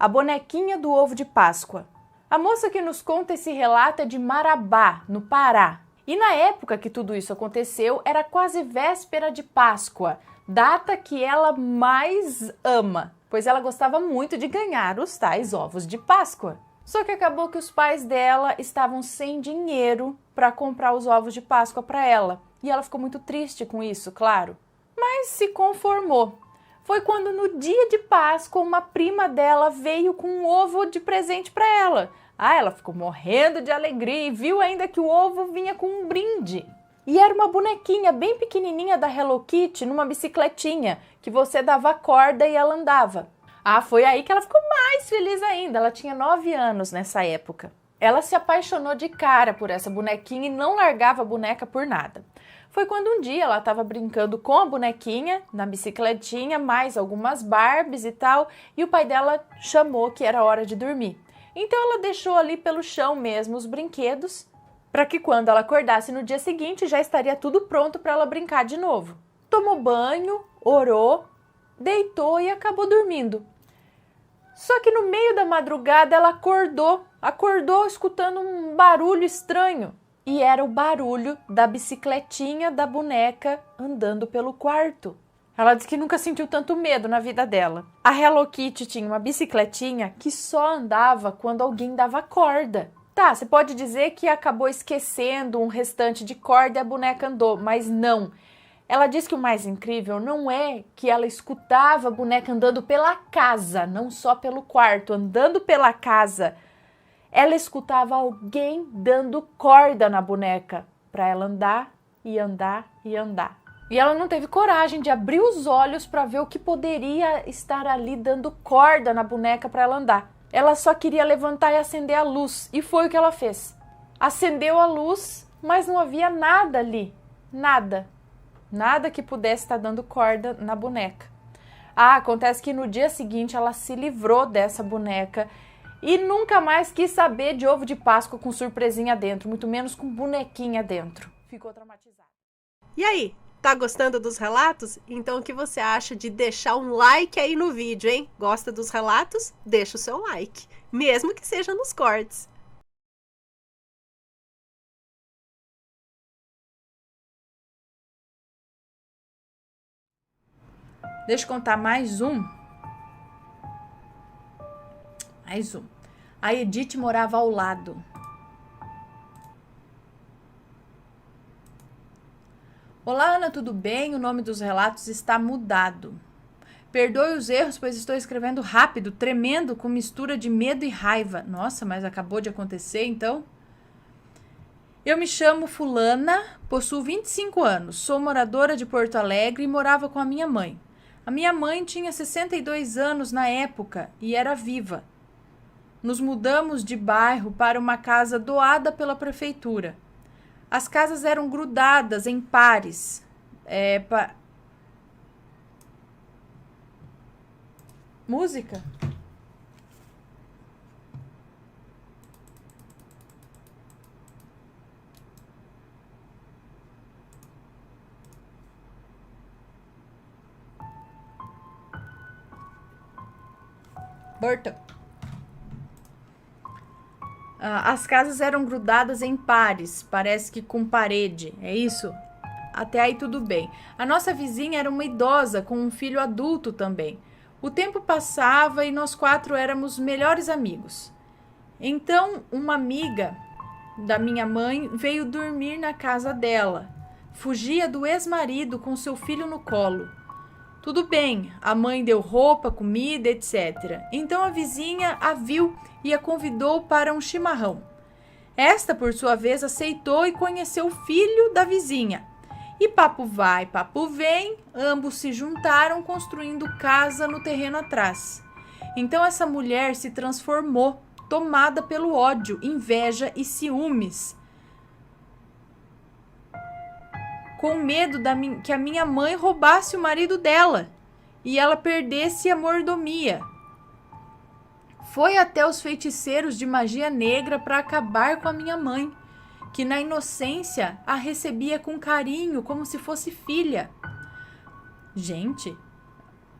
A bonequinha do ovo de Páscoa. A moça que nos conta esse relato é de Marabá, no Pará. E na época que tudo isso aconteceu, era quase véspera de Páscoa, data que ela mais ama, pois ela gostava muito de ganhar os tais ovos de Páscoa. Só que acabou que os pais dela estavam sem dinheiro para comprar os ovos de Páscoa para ela. E ela ficou muito triste com isso, claro. Mas se conformou. Foi quando no dia de Páscoa uma prima dela veio com um ovo de presente para ela. Ela ficou morrendo de alegria e viu ainda que o ovo vinha com um brinde. E era uma bonequinha bem pequenininha da Hello Kitty numa bicicletinha que você dava corda e ela andava. Foi aí que ela ficou mais feliz ainda. Ela tinha 9 anos nessa época. Ela se apaixonou de cara por essa bonequinha e não largava a boneca por nada. Foi quando um dia ela estava brincando com a bonequinha, na bicicletinha, mais algumas Barbies e tal, e o pai dela chamou que era hora de dormir. Então ela deixou ali pelo chão mesmo os brinquedos, para que quando ela acordasse no dia seguinte já estaria tudo pronto para ela brincar de novo. Tomou banho, orou, deitou e acabou dormindo. Só que no meio da madrugada ela acordou escutando um barulho estranho. E era o barulho da bicicletinha da boneca andando pelo quarto. Ela disse que nunca sentiu tanto medo na vida dela. A Hello Kitty tinha uma bicicletinha que só andava quando alguém dava corda. Tá, você pode dizer que acabou esquecendo um restante de corda e a boneca andou, mas não. Ela diz que o mais incrível não é que ela escutava a boneca andando pela casa, não só pelo quarto, andando pela casa. Ela escutava alguém dando corda na boneca para ela andar e andar e andar. E ela não teve coragem de abrir os olhos para ver o que poderia estar ali dando corda na boneca para ela andar. Ela só queria levantar e acender a luz, e foi o que ela fez. Acendeu a luz, mas não havia nada ali, nada. Nada que pudesse estar dando corda na boneca. Acontece que no dia seguinte ela se livrou dessa boneca e nunca mais quis saber de ovo de Páscoa com surpresinha dentro, muito menos com bonequinha dentro. Ficou traumatizada. E aí, tá gostando dos relatos? Então o que você acha de deixar um like aí no vídeo, hein? Gosta dos relatos? Deixa o seu like, mesmo que seja nos cortes. Deixa eu contar mais um. A Edith morava ao lado. Olá, Ana, tudo bem? O nome dos relatos está mudado. Perdoe os erros, pois estou escrevendo rápido, tremendo, com mistura de medo e raiva. Nossa, mas acabou de acontecer, então? Eu me chamo Fulana, possuo 25 anos, sou moradora de Porto Alegre e morava com a minha mãe. A minha mãe tinha 62 anos na época e era viva. Nos mudamos de bairro para uma casa doada pela prefeitura. As casas eram grudadas em pares. Música? Burton. As casas eram grudadas em pares, parece que com parede, é isso? Até aí tudo bem. A nossa vizinha era uma idosa com um filho adulto também. O tempo passava e nós 4 éramos melhores amigos. Então, uma amiga da minha mãe veio dormir na casa dela. Fugia do ex-marido com seu filho no colo. Tudo bem, a mãe deu roupa, comida, etc. Então a vizinha a viu e a convidou para um chimarrão. Esta, por sua vez, aceitou e conheceu o filho da vizinha. E papo vai, papo vem, ambos se juntaram construindo casa no terreno atrás. Então essa mulher se transformou, tomada pelo ódio, inveja e ciúmes, com medo que a minha mãe roubasse o marido dela e ela perdesse a mordomia. Foi até os feiticeiros de magia negra para acabar com a minha mãe, que na inocência a recebia com carinho, como se fosse filha. Gente,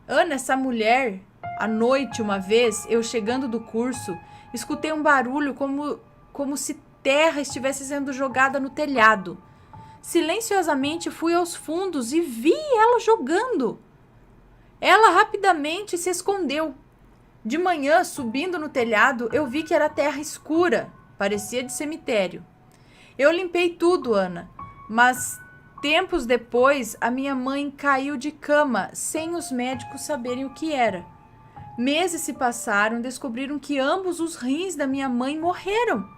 Ana, essa mulher À noite, uma vez, eu chegando do curso, escutei um barulho como se terra estivesse sendo jogada no telhado. Silenciosamente fui aos fundos e vi ela jogando. Ela rapidamente se escondeu. De manhã, subindo no telhado, eu vi que era terra escura, parecia de cemitério. Eu limpei tudo, Ana, mas tempos depois a minha mãe caiu de cama sem os médicos saberem o que era. Meses se passaram, descobriram que ambos os rins da minha mãe morreram.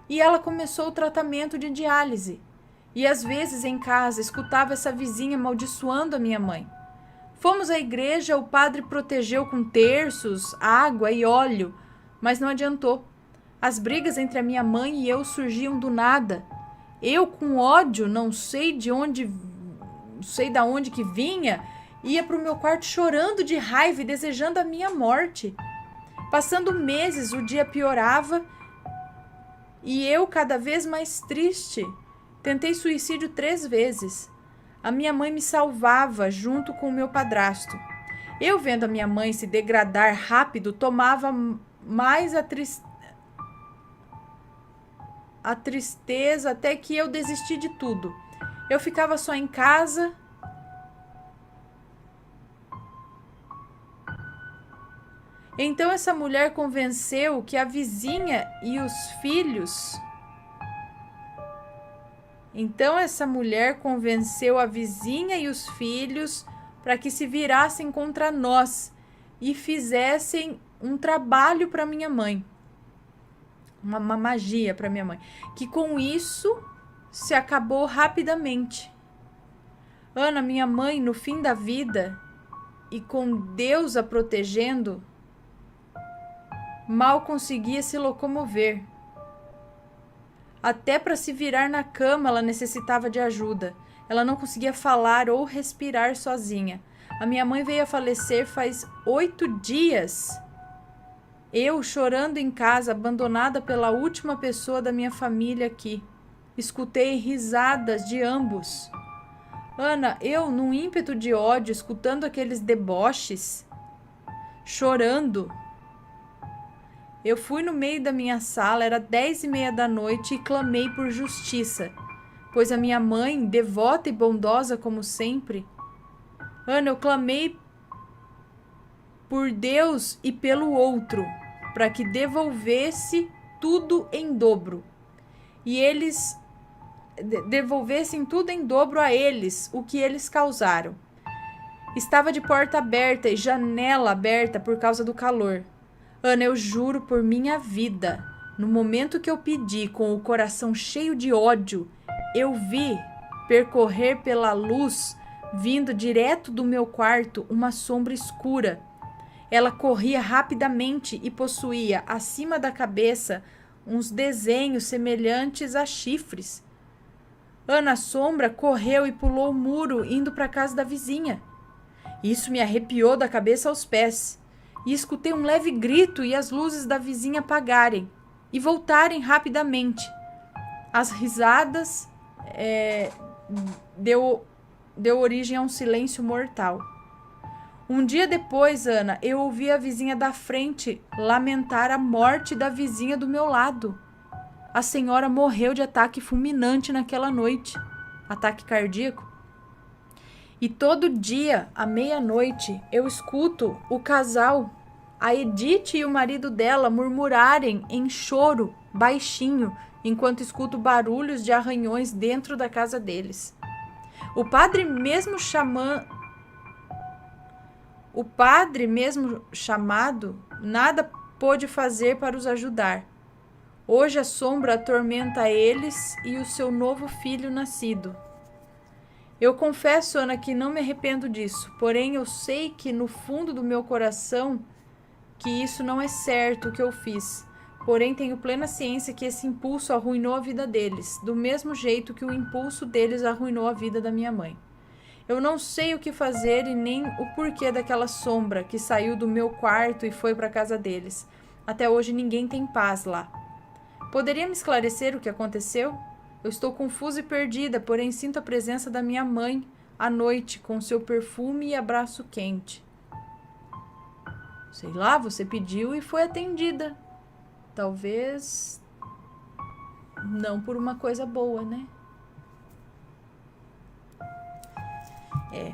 E ela começou o tratamento de diálise. E às vezes em casa escutava essa vizinha amaldiçoando a minha mãe. Fomos à igreja, o padre protegeu com terços, água e óleo, mas não adiantou. As brigas entre a minha mãe e eu surgiam do nada. Eu, com ódio, não sei de onde que vinha, ia para o meu quarto chorando de raiva e desejando a minha morte. Passando meses, o dia piorava e eu cada vez mais triste. Tentei suicídio 3 vezes. A minha mãe me salvava junto com o meu padrasto. Eu, vendo a minha mãe se degradar rápido, tomava mais a tristeza até que eu desisti de tudo. Eu ficava só em casa. Então essa mulher convenceu que a vizinha e os filhos... para que se virassem contra nós e fizessem um trabalho para minha mãe. Uma magia para minha mãe. Que com isso se acabou rapidamente. Ana, minha mãe, no fim da vida, e com Deus a protegendo, mal conseguia se locomover. Até para se virar na cama ela necessitava de ajuda. Ela não conseguia falar ou respirar sozinha. A minha mãe veio a falecer faz 8 dias. Eu chorando em casa, abandonada pela última pessoa da minha família aqui. Escutei risadas de ambos. Ana, eu, num ímpeto de ódio, escutando aqueles deboches, chorando, eu fui no meio da minha sala, era 10:30 da noite, e clamei por justiça, pois a minha mãe, devota e bondosa como sempre... Ana, eu clamei por Deus e pelo outro, para que devolvesse tudo em dobro. E eles devolvessem tudo em dobro a eles, o que eles causaram. Estava de porta aberta e janela aberta por causa do calor. Ana, eu juro por minha vida, no momento que eu pedi com o coração cheio de ódio, eu vi percorrer pela luz, vindo direto do meu quarto, uma sombra escura. Ela corria rapidamente e possuía, acima da cabeça, uns desenhos semelhantes a chifres. Ana, a sombra correu e pulou o muro, indo para a casa da vizinha. Isso me arrepiou da cabeça aos pés. E escutei um leve grito e as luzes da vizinha apagarem e voltarem rapidamente. As risadas deu origem a um silêncio mortal. Um dia depois, Ana, eu ouvi a vizinha da frente lamentar a morte da vizinha do meu lado. A senhora morreu de ataque fulminante naquela noite, ataque cardíaco. E todo dia, à meia-noite, eu escuto o casal, a Edith e o marido dela, murmurarem em choro, baixinho, enquanto escuto barulhos de arranhões dentro da casa deles. O padre mesmo chamado, nada pôde fazer para os ajudar. Hoje a sombra atormenta eles e o seu novo filho nascido. Eu confesso, Ana, que não me arrependo disso, porém eu sei que no fundo do meu coração que isso não é certo o que eu fiz. Porém tenho plena ciência que esse impulso arruinou a vida deles, do mesmo jeito que o impulso deles arruinou a vida da minha mãe. Eu não sei o que fazer e nem o porquê daquela sombra que saiu do meu quarto e foi para a casa deles. Até hoje ninguém tem paz lá. Poderia me esclarecer o que aconteceu? Eu estou confusa e perdida, porém sinto a presença da minha mãe à noite, com seu perfume e abraço quente. Sei lá, você pediu e foi atendida. Talvez não por uma coisa boa, né? É.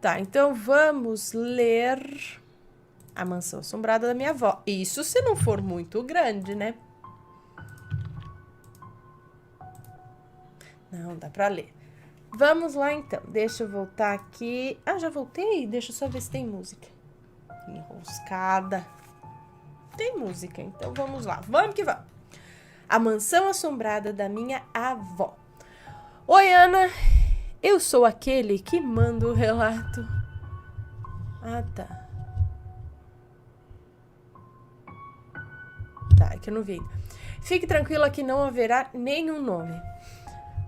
Tá, então vamos ler A Mansão Assombrada da Minha Avó. Isso se não for muito grande, né? Não, dá pra ler. Vamos lá, então. Deixa eu voltar aqui. Ah, já voltei? Deixa eu só ver se tem música. Enroscada. Tem música, então vamos lá. Vamos que vamos. A Mansão Assombrada da Minha Avó. Oi, Ana. Eu sou aquele que manda o relato. Ah, tá. Tá, é que eu não vi ainda. Fique tranquila que não haverá nenhum nome.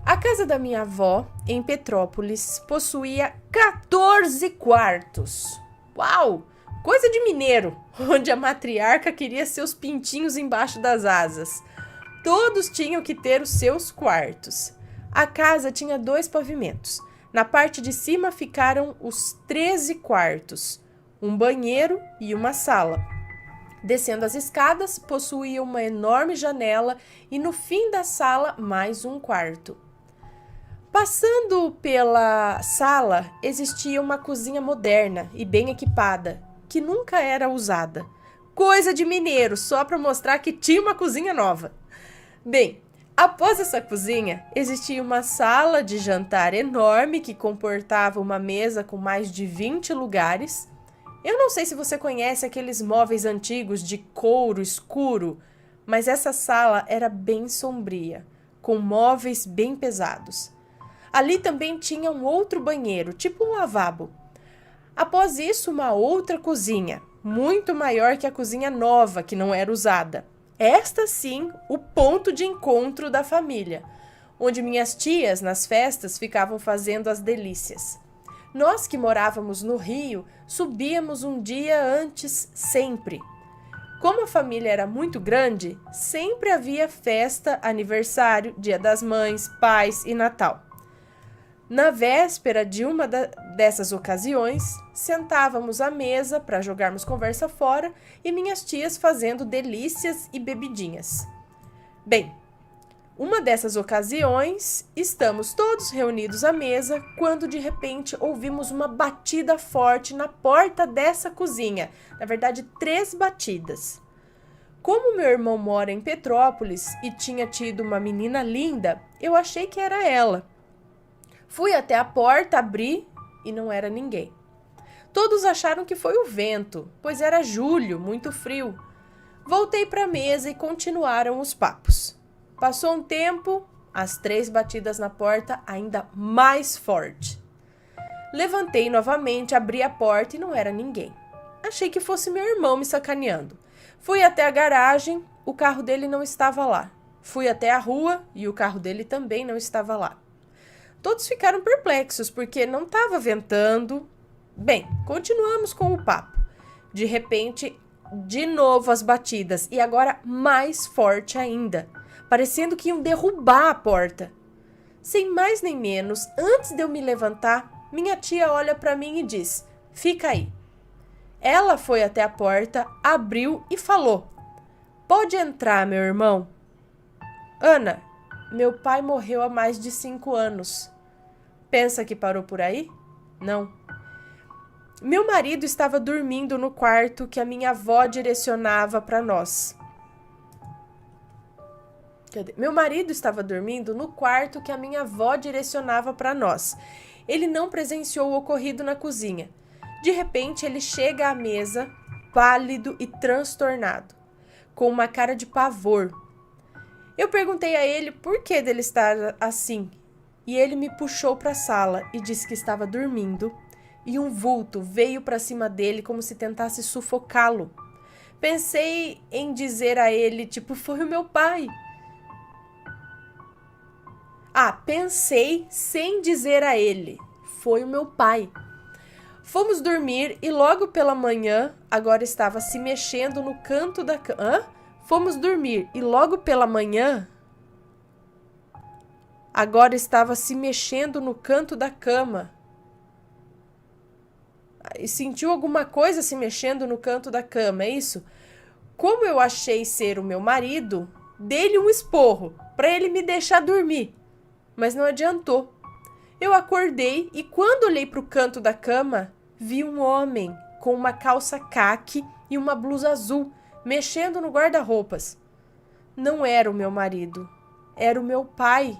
A casa da minha avó, em Petrópolis, possuía 14 quartos. Uau! Coisa de mineiro, onde a matriarca queria seus pintinhos embaixo das asas. Todos tinham que ter os seus quartos. A casa tinha 2 pavimentos. Na parte de cima ficaram os 13 quartos, um banheiro e uma sala. Descendo as escadas, possuía uma enorme janela e no fim da sala mais um quarto. Passando pela sala, existia uma cozinha moderna e bem equipada, que nunca era usada. Coisa de mineiro, só para mostrar que tinha uma cozinha nova. Bem, após essa cozinha, existia uma sala de jantar enorme que comportava uma mesa com mais de 20 lugares. Eu não sei se você conhece aqueles móveis antigos de couro escuro, mas essa sala era bem sombria, com móveis bem pesados. Ali também tinha um outro banheiro, tipo um lavabo. Após isso, uma outra cozinha, muito maior que a cozinha nova, que não era usada. Esta sim, o ponto de encontro da família, onde minhas tias, nas festas, ficavam fazendo as delícias. Nós que morávamos no Rio, subíamos um dia antes sempre. Como a família era muito grande, sempre havia festa, aniversário, Dia das Mães, Pais e Natal. Na véspera de uma dessas ocasiões, sentávamos à mesa para jogarmos conversa fora e minhas tias fazendo delícias e bebidinhas. Bem, uma dessas ocasiões, estamos todos reunidos à mesa quando de repente ouvimos uma batida forte na porta dessa cozinha. Na verdade, 3 batidas. Como meu irmão mora em Petrópolis e tinha tido uma menina linda, eu achei que era ela. Fui até a porta, abri e não era ninguém. Todos acharam que foi o vento, pois era julho, muito frio. Voltei para a mesa e continuaram os papos. Passou um tempo, as 3 batidas na porta ainda mais forte. Levantei novamente, abri a porta e não era ninguém. Achei que fosse meu irmão me sacaneando. Fui até a garagem, o carro dele não estava lá. Fui até a rua e o carro dele também não estava lá. Todos ficaram perplexos porque não estava ventando. Bem, continuamos com o papo. De repente, de novo as batidas e agora mais forte ainda, parecendo que iam derrubar a porta. Sem mais nem menos, antes de eu me levantar, minha tia olha para mim e diz: "Fica aí." Ela foi até a porta, abriu e falou: "Pode entrar, meu irmão." "Ana, meu pai morreu há mais de 5 anos. Pensa que parou por aí? Não. Meu marido estava dormindo no quarto que a minha avó direcionava para nós." Meu marido estava dormindo no quarto que a minha avó direcionava para nós. Ele não presenciou o ocorrido na cozinha. De repente, ele chega à mesa, pálido e transtornado, com uma cara de pavor. Eu perguntei a ele por que dele estar assim, e ele me puxou para a sala e disse que estava dormindo, e um vulto veio para cima dele como se tentasse sufocá-lo. Pensei em dizer a ele, tipo, foi o meu pai. Pensei sem dizer a ele. Foi o meu pai. Fomos dormir e logo pela manhã, agora estava se mexendo no canto da cama. Fomos dormir e logo pela manhã, agora estava se mexendo no canto da cama. E sentiu alguma coisa se mexendo no canto da cama, é isso? Como eu achei ser o meu marido, dei-lhe um esporro para ele me deixar dormir, mas não adiantou. Eu acordei e quando olhei para o canto da cama, vi um homem com uma calça caque e uma blusa azul mexendo no guarda-roupas. Não era o meu marido, era o meu pai.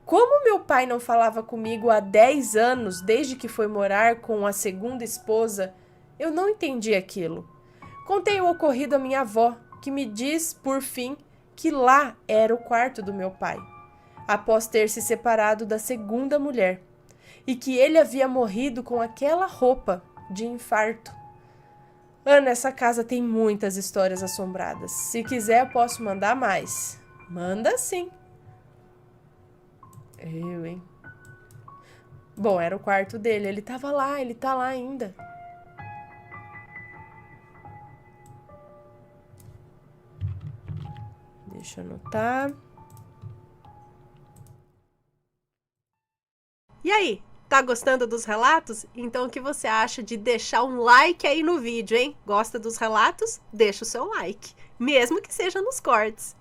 Como meu pai não falava comigo há 10 anos, desde que foi morar com a segunda esposa, eu não entendi aquilo. Contei o ocorrido à minha avó, que me diz, por fim, que lá era o quarto do meu pai, após ter se separado da segunda mulher, e que ele havia morrido com aquela roupa de infarto. Ana, essa casa tem muitas histórias assombradas. Se quiser, eu posso mandar mais. Manda sim. Hein? Bom, era o quarto dele. Ele tava lá, ele tá lá ainda. Deixa eu anotar. E aí, tá gostando dos relatos? Então o que você acha de deixar um like aí no vídeo, hein? Gosta dos relatos? Deixa o seu like, mesmo que seja nos cortes.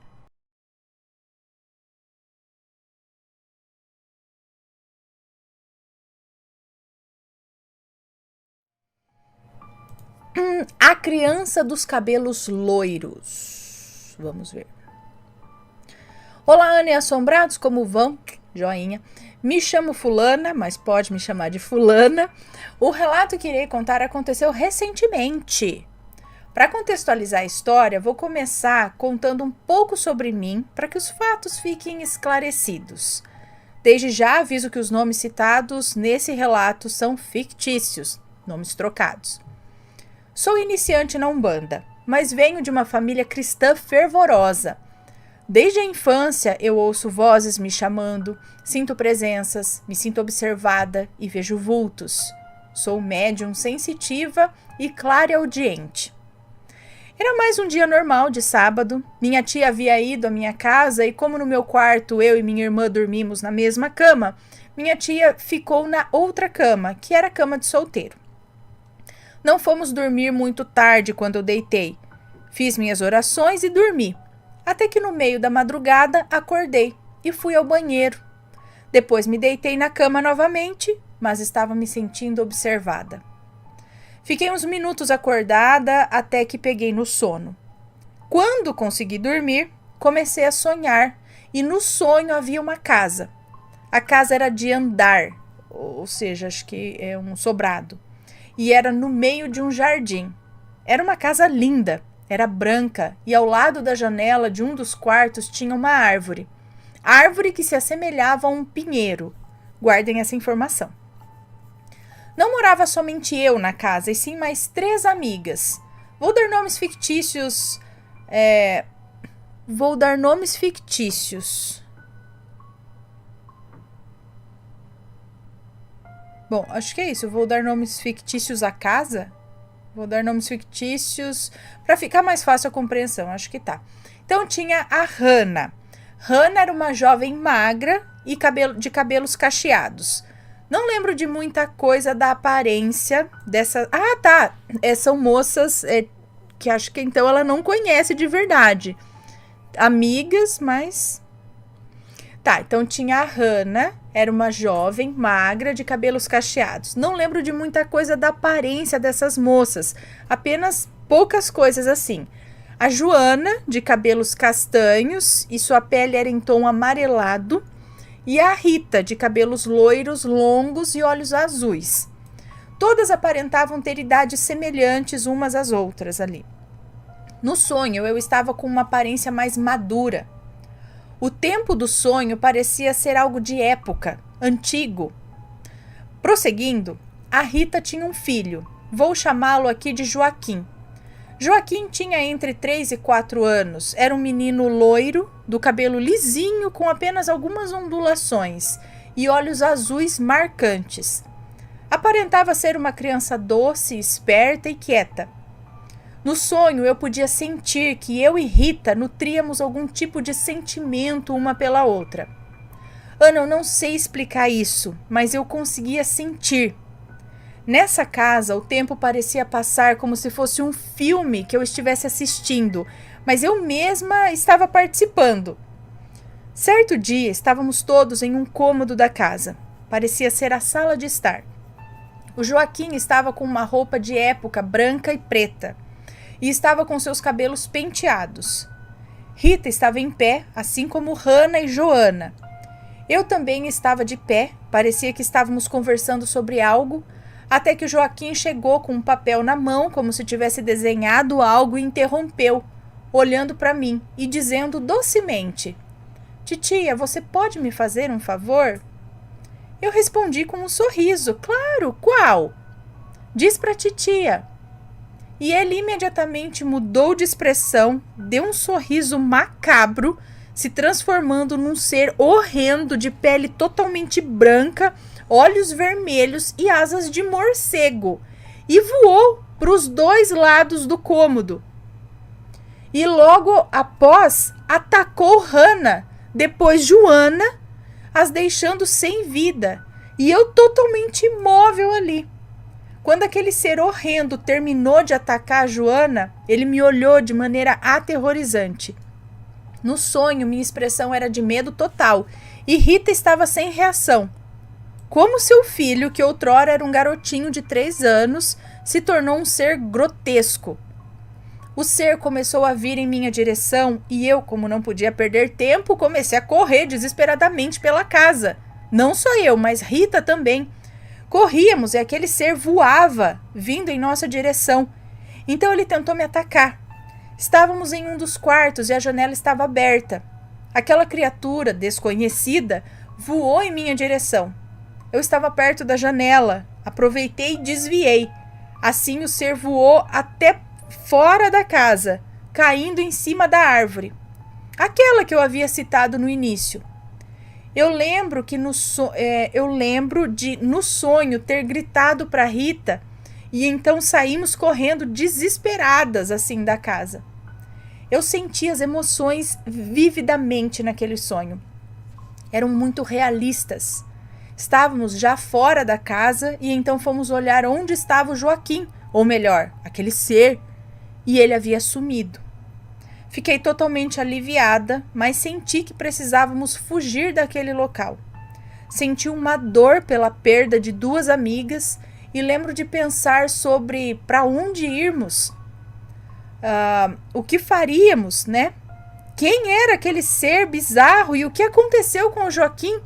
A criança dos cabelos loiros. Vamos ver. Olá, Ana e assombrados, como vão? Joinha. Me chamo fulana, mas pode me chamar de fulana. O relato que irei contar aconteceu recentemente. Para contextualizar a história, vou começar contando um pouco sobre mim para que os fatos fiquem esclarecidos. Desde já aviso que os nomes citados nesse relato são fictícios, nomes trocados. Sou iniciante na Umbanda, mas venho de uma família cristã fervorosa. Desde a infância eu ouço vozes me chamando, sinto presenças, me sinto observada e vejo vultos. Sou médium sensitiva e clareaudiente. Era mais um dia normal de sábado. Minha tia havia ido à minha casa e como no meu quarto eu e minha irmã dormimos na mesma cama, minha tia ficou na outra cama, que era a cama de solteiro. Não fomos dormir muito tarde quando eu deitei. Fiz minhas orações e dormi. Até que no meio da madrugada acordei e fui ao banheiro. Depois me deitei na cama novamente, mas estava me sentindo observada. Fiquei uns minutos acordada até que peguei no sono. Quando consegui dormir, comecei a sonhar e no sonho havia uma casa. A casa era de andar, ou seja, acho que é um sobrado. E era no meio de um jardim. Era uma casa linda, era branca e ao lado da janela de um dos quartos tinha uma árvore. Árvore que se assemelhava a um pinheiro. Guardem essa informação. Não morava somente eu na casa, e sim mais 3 amigas. Vou dar nomes fictícios. Bom, acho que é isso. Eu vou dar nomes fictícios à casa. Vou dar nomes fictícios para ficar mais fácil a compreensão. Acho que tá. Então tinha a Hannah. Hannah era uma jovem magra e de cabelos cacheados. Não lembro de muita coisa da aparência dessa. Ah, tá. São moças que acho que então ela não conhece de verdade. Amigas, mas. Tá, então tinha a Hannah. Era uma jovem, magra, de cabelos cacheados. Não lembro de muita coisa da aparência dessas moças. Apenas poucas coisas assim. A Joana, de cabelos castanhos, e sua pele era em tom amarelado. E a Rita, de cabelos loiros, longos e olhos azuis. Todas aparentavam ter idades semelhantes umas às outras ali. No sonho, eu estava com uma aparência mais madura. O tempo do sonho parecia ser algo de época, antigo. Prosseguindo, a Rita tinha um filho. Vou chamá-lo aqui de Joaquim. Joaquim tinha entre 3 e 4 anos. Era um menino loiro, do cabelo lisinho com apenas algumas ondulações e olhos azuis marcantes. Aparentava ser uma criança doce, esperta e quieta. No sonho, eu podia sentir que eu e Rita nutríamos algum tipo de sentimento uma pela outra. Ana, eu não sei explicar isso, mas eu conseguia sentir. Nessa casa, o tempo parecia passar como se fosse um filme que eu estivesse assistindo, mas eu mesma estava participando. Certo dia, estávamos todos em um cômodo da casa. Parecia ser a sala de estar. O Joaquim estava com uma roupa de época branca e preta e estava com seus cabelos penteados. Rita estava em pé, assim como Hannah e Joana. Eu também estava de pé, parecia que estávamos conversando sobre algo, até que o Joaquim chegou com um papel na mão, como se tivesse desenhado algo, e interrompeu, olhando para mim e dizendo docemente: "Titia, você pode me fazer um favor?" Eu respondi com um sorriso: "Claro, qual?" "Diz para titia." E ele imediatamente mudou de expressão, deu um sorriso macabro, se transformando num ser horrendo de pele totalmente branca, olhos vermelhos e asas de morcego, e voou para os 2 lados do cômodo. E logo após atacou Hannah, depois Joana, as deixando sem vida, e eu totalmente imóvel ali. Quando aquele ser horrendo terminou de atacar a Joana, ele me olhou de maneira aterrorizante. No sonho, minha expressão era de medo total, e Rita estava sem reação. Como seu filho, que outrora era um garotinho de 3 anos, se tornou um ser grotesco. O ser começou a vir em minha direção e eu, como não podia perder tempo, comecei a correr desesperadamente pela casa. Não só eu, mas Rita também. Corríamos e aquele ser voava, vindo em nossa direção. Então ele tentou me atacar. Estávamos em um dos quartos e a janela estava aberta. Aquela criatura desconhecida voou em minha direção. Eu estava perto da janela, aproveitei e desviei. Assim o ser voou até fora da casa, caindo em cima da árvore. Aquela que eu havia citado no início. Eu lembro de no sonho ter gritado para Rita e então saímos correndo desesperadas assim da casa. Eu senti as emoções vividamente naquele sonho. Eram muito realistas. Estávamos já fora da casa e então fomos olhar onde estava o Joaquim, ou melhor, aquele ser, e ele havia sumido. Fiquei totalmente aliviada, mas senti que precisávamos fugir daquele local. Senti uma dor pela perda de 2 amigas e lembro de pensar sobre para onde irmos, o que faríamos, né? Quem era aquele ser bizarro e o que aconteceu com o Joaquim?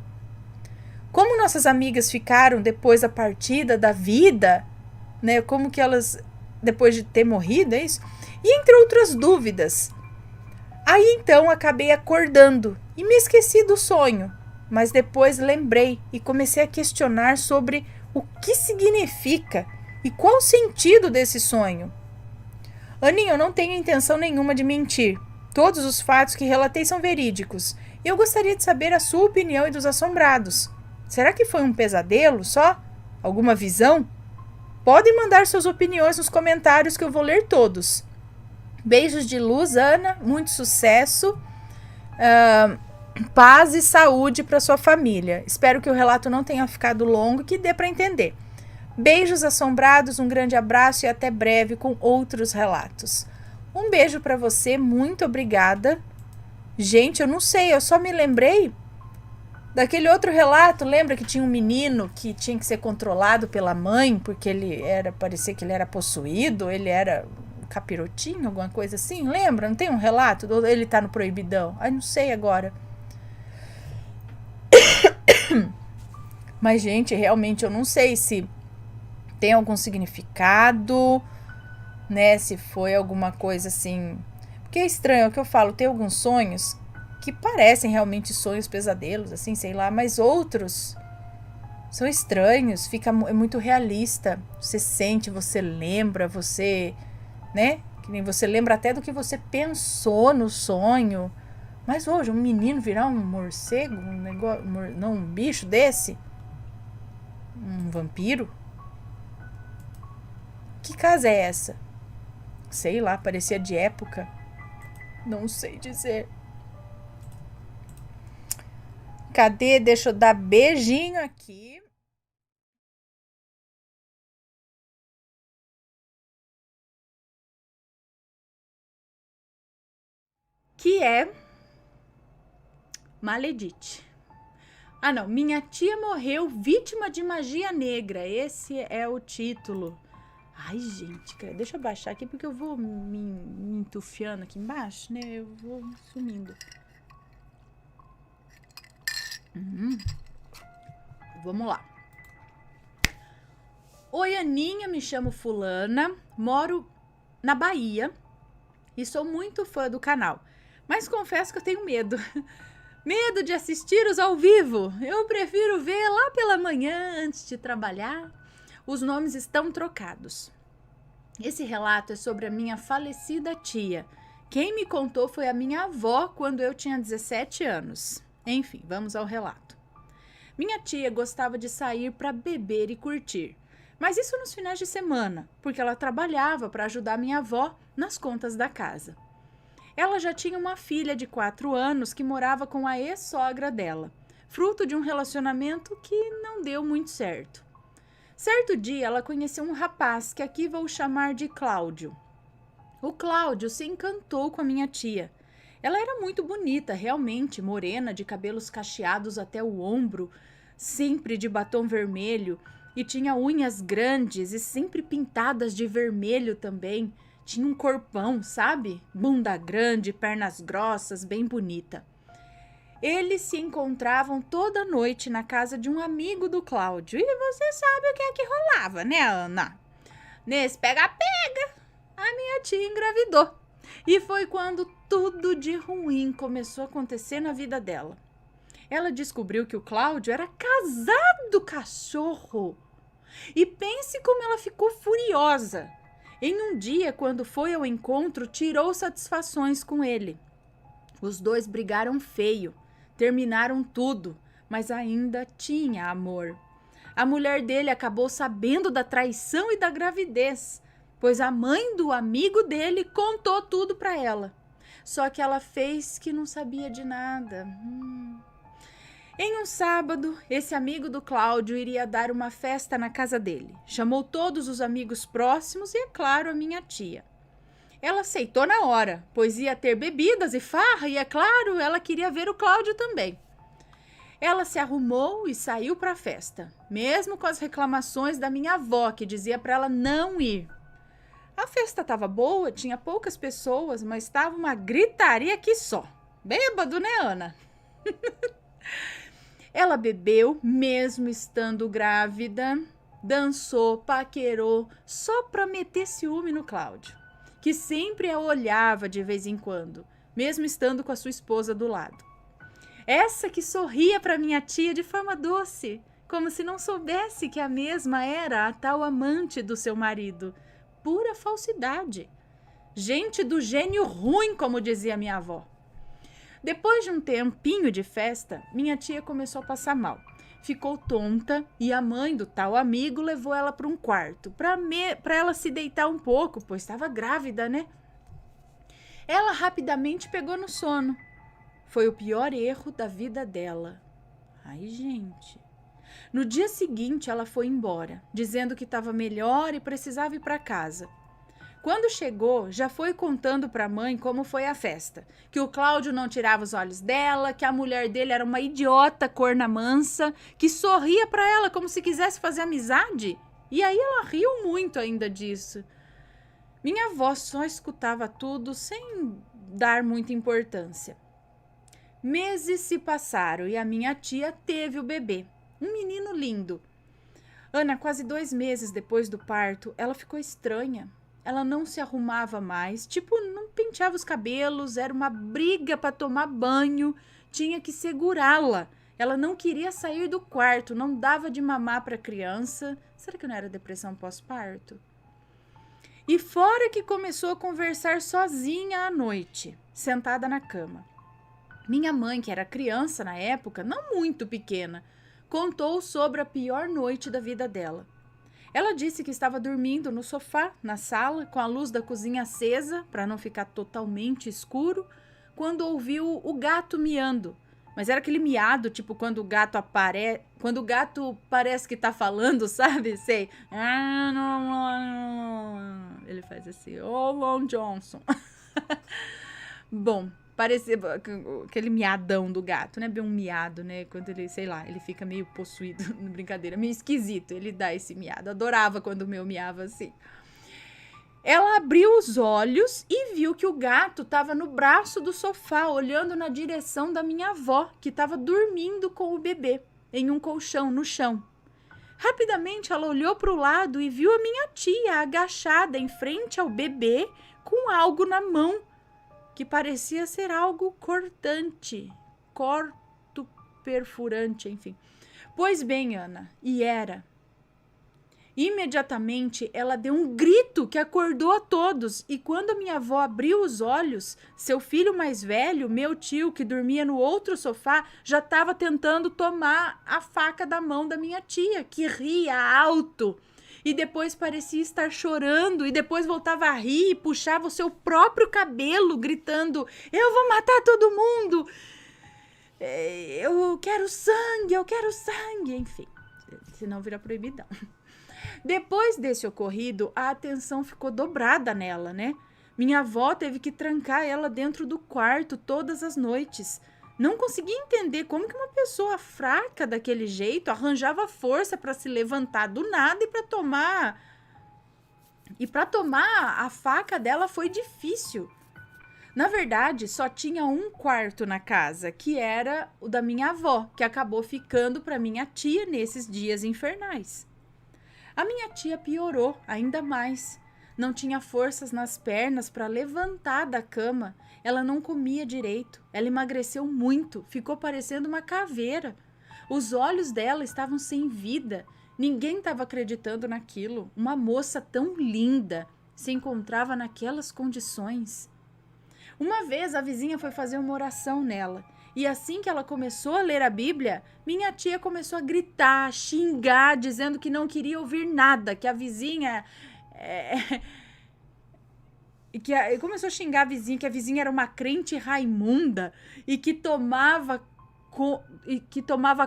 Como nossas amigas ficaram depois da partida da vida, né? Como que elas, depois de ter morrido, é isso? E entre outras dúvidas. Aí então acabei acordando e me esqueci do sonho, mas depois lembrei e comecei a questionar sobre o que significa e qual o sentido desse sonho. Aninha, eu não tenho intenção nenhuma de mentir. Todos os fatos que relatei são verídicos e eu gostaria de saber a sua opinião e dos assombrados. Será que foi um pesadelo só? Alguma visão? Podem mandar suas opiniões nos comentários que eu vou ler todos. Beijos de luz, Ana. Muito sucesso, paz e saúde para sua família. Espero que o relato não tenha ficado longo e que dê para entender. Beijos assombrados, um grande abraço e até breve com outros relatos. Um beijo para você, muito obrigada. Gente, eu não sei, eu só me lembrei daquele outro relato. Lembra que tinha um menino que tinha que ser controlado pela mãe porque parecia que ele era possuído, ele era capirotinho, alguma coisa assim? Lembra? Não tem um relato? Ele tá no Proibidão? Ai, não sei agora. Mas, gente, realmente eu não sei se tem algum significado, né? Se foi alguma coisa assim. Porque é estranho, é o que eu falo, tem alguns sonhos que parecem realmente sonhos, pesadelos, assim, sei lá, mas outros são estranhos, é muito realista. Você sente, você lembra, você, né? Que nem você lembra até do que você pensou no sonho. Mas hoje, um menino virar um morcego, um negócio, não, um bicho desse? Um vampiro? Que casa é essa? Sei lá, parecia de época. Não sei dizer. Cadê? Deixa eu dar beijinho aqui. Que é Maledite. Ah, não. Minha tia morreu vítima de magia negra. Esse é o título. Ai, gente, deixa eu baixar aqui porque eu vou me entufiando aqui embaixo, né? Eu vou sumindo. Vamos lá. Oi, Aninha, me chamo Fulana, moro na Bahia e sou muito fã do canal, mas confesso que eu tenho medo. Medo de assistir os ao vivo. Eu prefiro ver lá pela manhã antes de trabalhar. Os nomes estão trocados. Esse relato é sobre a minha falecida tia. Quem me contou foi a minha avó quando eu tinha 17 anos. Enfim, vamos ao relato. Minha tia gostava de sair para beber e curtir, mas isso nos finais de semana, porque ela trabalhava para ajudar minha avó nas contas da casa. Ela já tinha uma filha de 4 anos que morava com a ex-sogra dela, fruto de um relacionamento que não deu muito certo. Certo dia, ela conheceu um rapaz que aqui vou chamar de Cláudio. O Cláudio se encantou com a minha tia. Ela era muito bonita, realmente, morena, de cabelos cacheados até o ombro, sempre de batom vermelho, e tinha unhas grandes e sempre pintadas de vermelho também. Tinha um corpão, sabe? Bunda grande, pernas grossas, bem bonita. Eles se encontravam toda noite na casa de um amigo do Cláudio. E você sabe o que é que rolava, né, Ana? Nesse pega-pega, a minha tia engravidou. E foi quando tudo de ruim começou a acontecer na vida dela. Ela descobriu que o Cláudio era casado, cachorro. E pense como ela ficou furiosa. Em um dia, quando foi ao encontro, tirou satisfações com ele. Os dois brigaram feio, terminaram tudo, mas ainda tinha amor. A mulher dele acabou sabendo da traição e da gravidez, pois a mãe do amigo dele contou tudo para ela. Só que ela fez que não sabia de nada. Em um sábado, esse amigo do Cláudio iria dar uma festa na casa dele. Chamou todos os amigos próximos e, é claro, a minha tia. Ela aceitou na hora, pois ia ter bebidas e farra e, é claro, ela queria ver o Cláudio também. Ela se arrumou e saiu para a festa, mesmo com as reclamações da minha avó, que dizia para ela não ir. A festa estava boa, tinha poucas pessoas, mas estava uma gritaria que só. Bêbado, né, Ana? Ela bebeu, mesmo estando grávida, dançou, paquerou, só para meter ciúme no Cláudio, que sempre a olhava de vez em quando, mesmo estando com a sua esposa do lado. Essa que sorria para minha tia de forma doce, como se não soubesse que a mesma era a tal amante do seu marido. Pura falsidade. Gente do gênio ruim, como dizia minha avó. Depois de um tempinho de festa, minha tia começou a passar mal. Ficou tonta e a mãe do tal amigo levou ela para um quarto, para ela se deitar um pouco, pois estava grávida, né? Ela rapidamente pegou no sono. Foi o pior erro da vida dela. Ai, gente. No dia seguinte, ela foi embora, dizendo que estava melhor e precisava ir para casa. Quando chegou, já foi contando para a mãe como foi a festa, que o Cláudio não tirava os olhos dela, que a mulher dele era uma idiota corna mansa, que sorria para ela como se quisesse fazer amizade. E aí ela riu muito ainda disso. Minha avó só escutava tudo sem dar muita importância. Meses se passaram e a minha tia teve o bebê, um menino lindo. Ana, quase 2 meses depois do parto, ela ficou estranha. Ela não se arrumava mais, não penteava os cabelos, era uma briga para tomar banho, tinha que segurá-la. Ela não queria sair do quarto, não dava de mamar para a criança. Será que não era depressão pós-parto? E fora que começou a conversar sozinha à noite, sentada na cama. Minha mãe, que era criança na época, não muito pequena, contou sobre a pior noite da vida dela. Ela disse que estava dormindo no sofá, na sala, com a luz da cozinha acesa, para não ficar totalmente escuro, quando ouviu o gato miando. Mas era aquele miado, tipo quando o gato aparece, quando o gato parece que tá falando, sabe? Sei. Ele faz assim, Long Johnson. Bom, parecia aquele miadão do gato, né? Bem um miado, né? Quando ele, sei lá, ele fica meio possuído, brincadeira, meio esquisito, ele dá esse miado. Adorava quando o meu miava assim. Ela abriu os olhos e viu que o gato estava no braço do sofá, olhando na direção da minha avó, que estava dormindo com o bebê, em um colchão no chão. Rapidamente ela olhou para o lado e viu a minha tia agachada em frente ao bebê com algo na mão, que parecia ser algo cortante, perfurante, enfim. Pois bem, Ana, e era. Imediatamente ela deu um grito que acordou a todos, e quando a minha avó abriu os olhos, seu filho mais velho, meu tio, que dormia no outro sofá, já estava tentando tomar a faca da mão da minha tia, que ria alto. E depois parecia estar chorando, e depois voltava a rir e puxava o seu próprio cabelo, gritando: "Eu vou matar todo mundo! Eu quero sangue, enfim, senão vira proibidão. Depois desse ocorrido, a atenção ficou dobrada nela, né? Minha avó teve que trancar ela dentro do quarto todas as noites. Não conseguia entender como que uma pessoa fraca daquele jeito arranjava força para se levantar do nada e para tomar a faca dela foi difícil. Na verdade, só tinha um quarto na casa, que era o da minha avó, que acabou ficando para minha tia nesses dias infernais. A minha tia piorou ainda mais. Não tinha forças nas pernas para levantar da cama. Ela não comia direito. Ela emagreceu muito, ficou parecendo uma caveira. Os olhos dela estavam sem vida. Ninguém estava acreditando naquilo. Uma moça tão linda se encontrava naquelas condições. Uma vez a vizinha foi fazer uma oração nela. E assim que ela começou a ler a Bíblia, minha tia começou a gritar, xingar, dizendo que não queria ouvir nada, que a vizinha... começou a xingar a vizinha, que a vizinha era uma crente raimunda e que tomava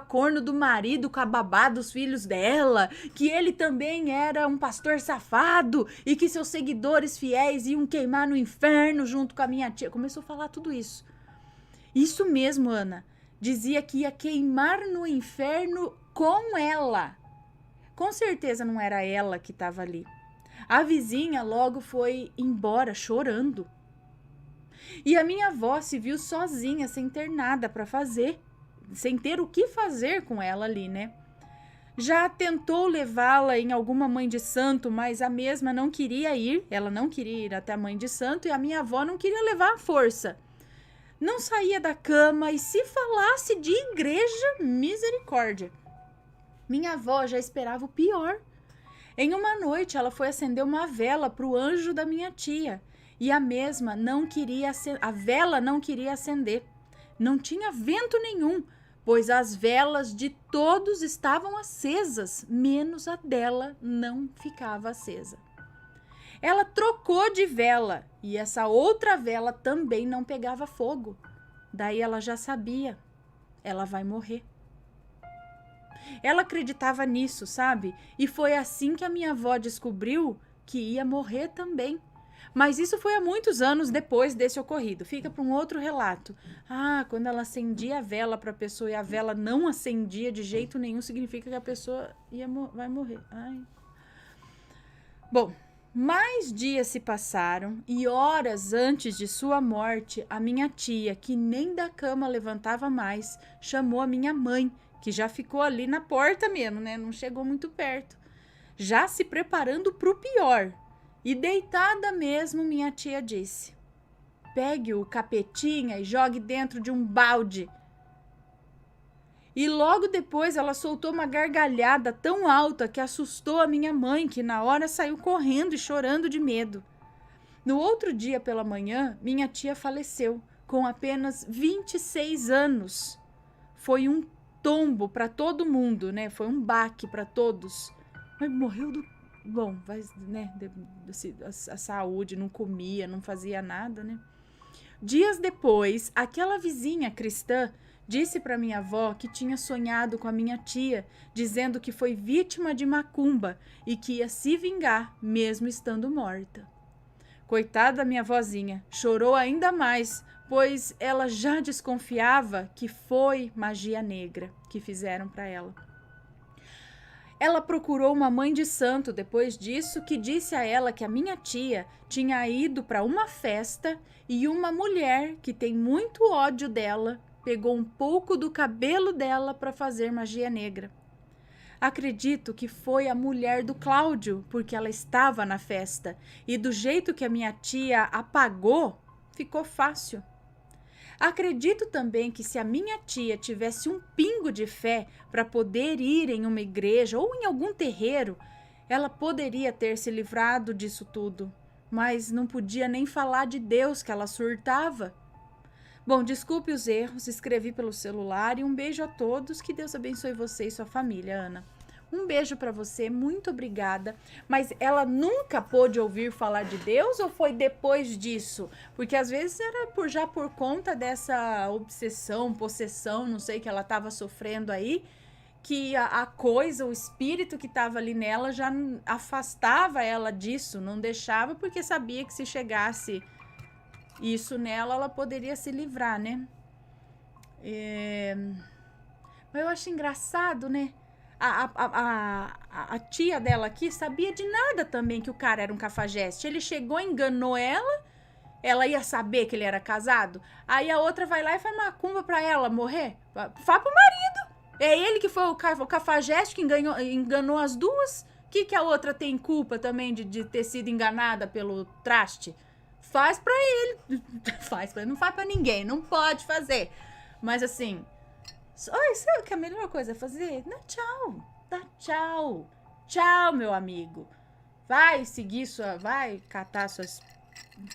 corno do marido com a babá dos filhos dela, que ele também era um pastor safado e que seus seguidores fiéis iam queimar no inferno junto com a minha tia. Começou a falar tudo isso. Isso mesmo, Ana. Dizia que ia queimar no inferno com ela. Com certeza não era ela que estava ali. A vizinha logo foi embora chorando. E a minha avó se viu sozinha, sem ter nada para fazer, sem ter o que fazer com ela ali, né? Já tentou levá-la em alguma mãe de santo, mas a mesma não queria ir. Ela não queria ir até a mãe de santo e a minha avó não queria levar à força. Não saía da cama e se falasse de igreja, misericórdia. Minha avó já esperava o pior. Em uma noite, ela foi acender uma vela para o anjo da minha tia e a vela não queria acender. Não tinha vento nenhum, pois as velas de todos estavam acesas, menos a dela não ficava acesa. Ela trocou de vela e essa outra vela também não pegava fogo. Daí ela já sabia, ela vai morrer. Ela acreditava nisso, sabe? E foi assim que a minha avó descobriu que ia morrer também. Mas isso foi há muitos anos depois desse ocorrido. Fica para um outro relato. Quando ela acendia a vela para a pessoa e a vela não acendia de jeito nenhum, significa que a pessoa vai morrer. Bom, mais dias se passaram e horas antes de sua morte, a minha tia, que nem da cama levantava mais, chamou a minha mãe, que já ficou ali na porta mesmo, né? Não chegou muito perto. Já se preparando para o pior. E deitada mesmo, minha tia disse: "Pegue o capetinha e jogue dentro de um balde E logo depois ela soltou uma gargalhada tão alta que assustou a minha mãe, que na hora saiu correndo e chorando de medo. No outro dia pela manhã, minha tia faleceu, com apenas 26 anos. Foi um tombo para todo mundo, né? Foi um baque para todos. Mas morreu do... Bom, né? A saúde, não comia, não fazia nada, né? Dias depois, aquela vizinha cristã disse para minha avó que tinha sonhado com a minha tia, dizendo que foi vítima de macumba e que ia se vingar, mesmo estando morta. Coitada da minha vozinha, chorou ainda mais, pois ela já desconfiava que foi magia negra que fizeram para ela. Ela procurou uma mãe de santo depois disso, que disse a ela que a minha tia tinha ido para uma festa e uma mulher que tem muito ódio dela pegou um pouco do cabelo dela para fazer magia negra. Acredito que foi a mulher do Cláudio, porque ela estava na festa, e do jeito que a minha tia apagou, ficou fácil. Acredito também que se a minha tia tivesse um pingo de fé para poder ir em uma igreja ou em algum terreiro, ela poderia ter se livrado disso tudo, mas não podia nem falar de Deus, que ela surtava. Bom, desculpe os erros, escrevi pelo celular e um beijo a todos, que Deus abençoe você e sua família, Ana. Um beijo para você, muito obrigada. Mas ela nunca pôde ouvir falar de Deus ou foi depois disso? Porque às vezes era já por conta dessa obsessão, possessão, não sei, que ela estava sofrendo aí, que a coisa, o espírito que estava ali nela já afastava ela disso, não deixava, porque sabia que se chegasse isso nela, ela poderia se livrar, né? Mas eu acho engraçado, né? A tia dela aqui sabia de nada também que o cara era um cafajeste. Ele chegou, enganou ela ia saber que ele era casado. Aí a outra vai lá e faz macumba pra ela morrer. Fala pro marido. É ele que foi o cafajeste que enganou as duas. Que a outra tem culpa também de ter sido enganada pelo traste? Faz pra ele. Não faz pra ninguém. Não pode fazer. Mas assim... sabe o que é a melhor coisa a fazer? Dá tchau. Dá tchau. Tchau, meu amigo. Vai seguir vai catar suas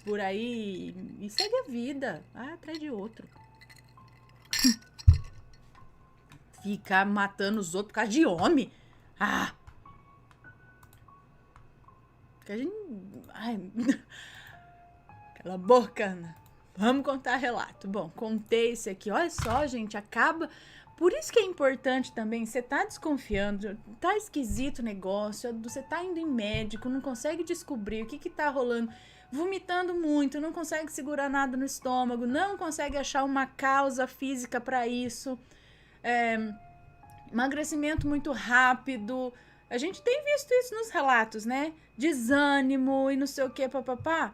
por aí e segue a vida. Vai atrás de outro. Ficar matando os outros por causa de homem. Que a gente... Cala a boca, Ana. Vamos contar relato. Bom, contei esse aqui. Olha só, gente, acaba... Por isso que é importante também, você tá desconfiando, tá esquisito o negócio, você tá indo em médico, não consegue descobrir o que tá rolando, vomitando muito, não consegue segurar nada no estômago, não consegue achar uma causa física para isso, emagrecimento muito rápido. A gente tem visto isso nos relatos, né? Desânimo e não sei o que, papapá.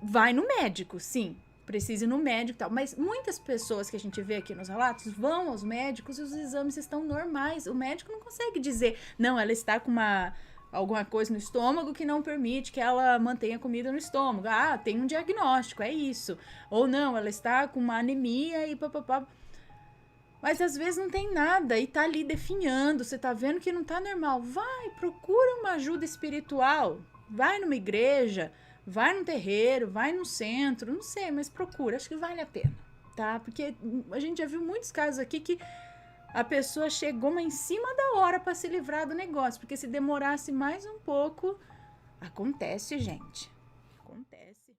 Vai no médico, sim. Precisa ir no médico e tal. Mas muitas pessoas que a gente vê aqui nos relatos vão aos médicos e os exames estão normais. O médico não consegue dizer, não, ela está com alguma coisa no estômago que não permite que ela mantenha comida no estômago. Tem um diagnóstico, é isso. Ou não, ela está com uma anemia e papapá. Mas às vezes não tem nada e tá ali definhando, você tá vendo que não tá normal. Vai, procura uma ajuda espiritual. Vai numa igreja, vai num terreiro, vai num centro, não sei, mas procura, acho que vale a pena, tá? Porque a gente já viu muitos casos aqui que a pessoa chegou mas em cima da hora para se livrar do negócio, porque se demorasse mais um pouco, acontece, gente, acontece.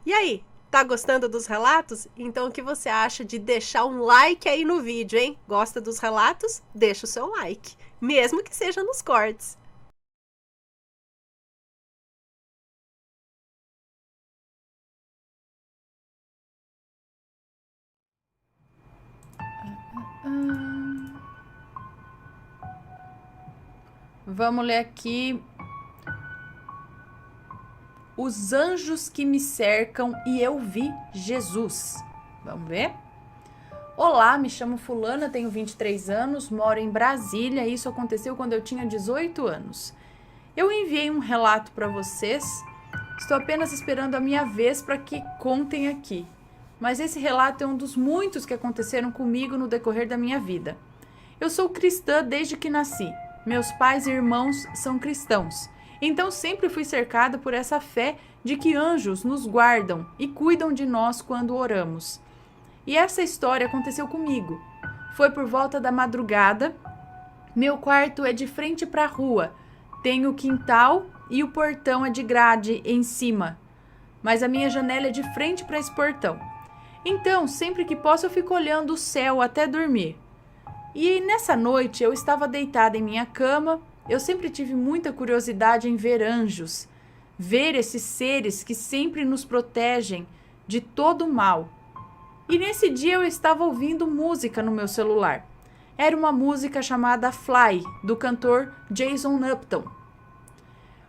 E aí, tá gostando dos relatos? Então o que você acha de deixar um like aí no vídeo, hein? Gosta dos relatos? Deixa o seu like, mesmo que seja nos cortes. Vamos ler aqui. Os anjos que me cercam e eu vi Jesus. Vamos ver? Olá, me chamo fulana, tenho 23 anos, moro em Brasília. Isso aconteceu quando eu tinha 18 anos. Eu enviei um relato para vocês. Estou apenas esperando a minha vez para que contem aqui. mas esse relato é um dos muitos que aconteceram comigo no decorrer da minha vida. Eu sou cristã desde que nasci. Meus pais e irmãos são cristãos. Então sempre fui cercada por essa fé de que anjos nos guardam e cuidam de nós quando oramos. E essa história aconteceu comigo. Foi por volta da madrugada. Meu quarto é de frente para a rua. Tem o quintal e o portão é de grade em cima. Mas a minha janela é de frente para esse portão. Então, sempre que posso, eu fico olhando o céu até dormir. E nessa noite eu estava deitada em minha cama. Eu sempre tive muita curiosidade em ver anjos, ver esses seres que sempre nos protegem de todo o mal. E nesse dia eu estava ouvindo música no meu celular. Era uma música chamada Fly, do cantor Jason Upton,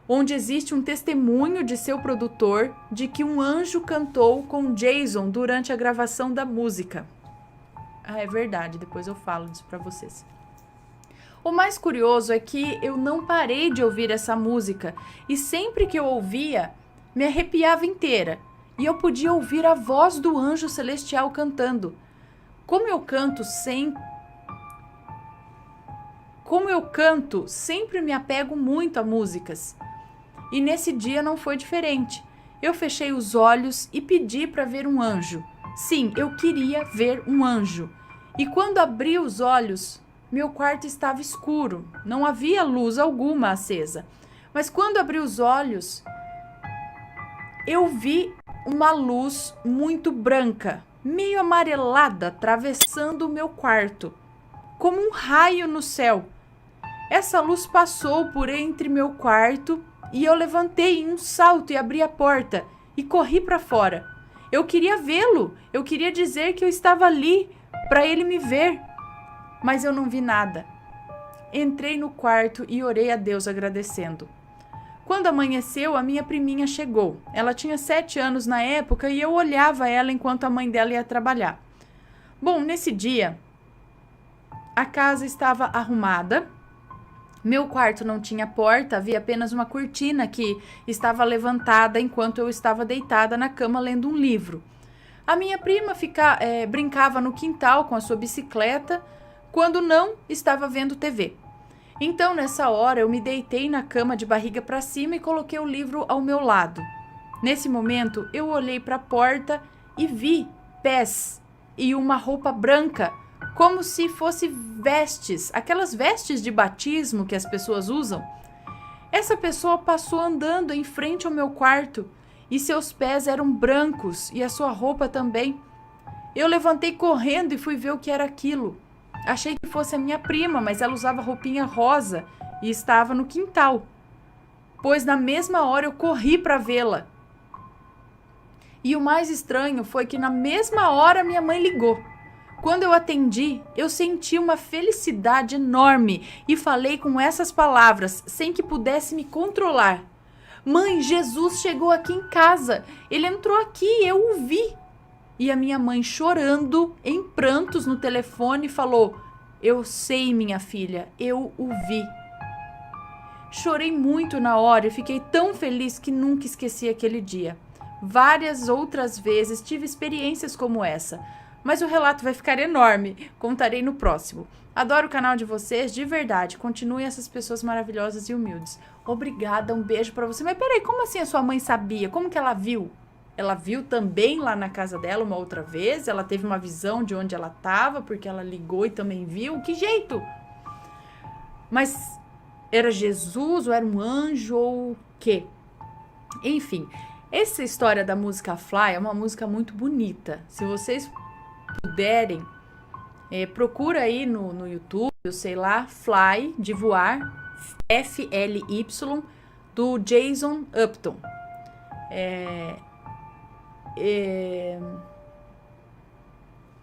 onde existe um testemunho de seu produtor de que um anjo cantou com Jason durante a gravação da música. Ah, é verdade, depois eu falo disso para vocês. O mais curioso é que eu não parei de ouvir essa música e sempre que eu ouvia, me arrepiava inteira e eu podia ouvir a voz do anjo celestial cantando. Como eu canto, sempre me apego muito a músicas. E nesse dia não foi diferente. Eu fechei os olhos e pedi para ver um anjo. Sim, eu queria ver um anjo. E quando abri os olhos, meu quarto estava escuro. Não havia luz alguma acesa. Mas quando abri os olhos, eu vi uma luz muito branca, meio amarelada, atravessando o meu quarto, como um raio no céu. Essa luz passou por entre meu quarto e eu levantei em um salto e abri a porta e corri para fora. Eu queria vê-lo, eu queria dizer que eu estava ali para ele me ver, mas eu não vi nada. Entrei no quarto e orei a Deus agradecendo. Quando amanheceu, a minha priminha chegou. Ela tinha 7 anos na época e eu olhava ela enquanto a mãe dela ia trabalhar. Bom, nesse dia, a casa estava arrumada. Meu quarto não tinha porta, havia apenas uma cortina que estava levantada enquanto eu estava deitada na cama lendo um livro. A minha prima brincava no quintal com a sua bicicleta, quando não estava vendo TV. Então, nessa hora, eu me deitei na cama de barriga para cima e coloquei o livro ao meu lado. Nesse momento, eu olhei para a porta e vi pés e uma roupa branca, como se fosse vestes, aquelas vestes de batismo que as pessoas usam. Essa pessoa passou andando em frente ao meu quarto e seus pés eram brancos e a sua roupa também. Eu levantei correndo e fui ver o que era aquilo. Achei que fosse a minha prima, mas ela usava roupinha rosa e estava no quintal. Pois na mesma hora eu corri para vê-la. E o mais estranho foi que na mesma hora minha mãe ligou. Quando eu atendi, eu senti uma felicidade enorme e falei com essas palavras, sem que pudesse me controlar. Mãe, Jesus chegou aqui em casa. Ele entrou aqui, eu o vi. E a minha mãe, chorando, em prantos no telefone, falou: eu sei, minha filha, eu o vi. Chorei muito na hora e fiquei tão feliz que nunca esqueci aquele dia. Várias outras vezes tive experiências como essa, mas o relato vai ficar enorme. Contarei no próximo. Adoro o canal de vocês, de verdade. Continuem essas pessoas maravilhosas e humildes. Obrigada, um beijo pra você. Mas peraí, como assim a sua mãe sabia? Como que ela viu? Ela viu também lá na casa dela uma outra vez? Ela teve uma visão de onde ela estava, porque ela ligou e também viu? Que jeito? Mas era Jesus ou era um anjo ou o quê? Enfim, essa história da música Fly é uma música muito bonita. Se vocês puderem, procura aí no YouTube, eu sei lá, Fly, de voar, F-L-Y, do Jason Upton.